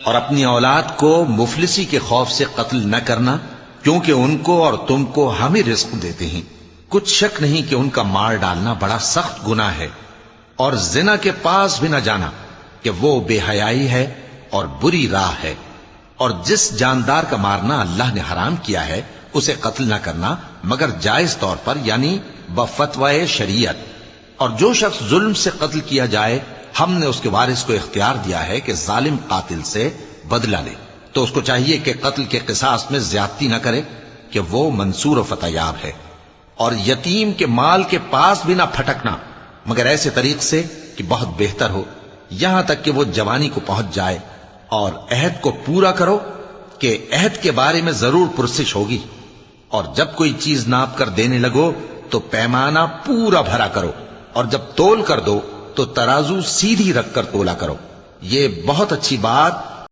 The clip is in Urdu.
اور اپنی اولاد کو مفلسی کے خوف سے قتل نہ کرنا، کیونکہ ان کو اور تم کو ہم ہی رزق دیتے ہیں۔ کچھ شک نہیں کہ ان کا مار ڈالنا بڑا سخت گناہ ہے، اور زنا کے پاس بھی نہ جانا کہ وہ بے حیائی ہے اور بری راہ ہے۔ اور جس جاندار کا مارنا اللہ نے حرام کیا ہے اسے قتل نہ کرنا مگر جائز طور پر، یعنی بفتوائے شریعت۔ اور جو شخص ظلم سے قتل کیا جائے، ہم نے اس کے وارث کو اختیار دیا ہے کہ ظالم قاتل سے بدلہ لے، تو اس کو چاہیے کہ قتل کے قصاص میں زیادتی نہ کرے، کہ وہ منصور و فتح یاب ہے۔ اور یتیم کے مال کے پاس بھی نہ پھٹکنا مگر ایسے طریق سے کہ بہت بہتر ہو، یہاں تک کہ وہ جوانی کو پہنچ جائے۔ اور عہد کو پورا کرو کہ عہد کے بارے میں ضرور پرسش ہوگی۔ اور جب کوئی چیز ناپ کر دینے لگو تو پیمانہ پورا بھرا کرو، اور جب تول کر دو تو ترازو سیدھی رکھ کر تولا کرو۔ یہ بہت اچھی بات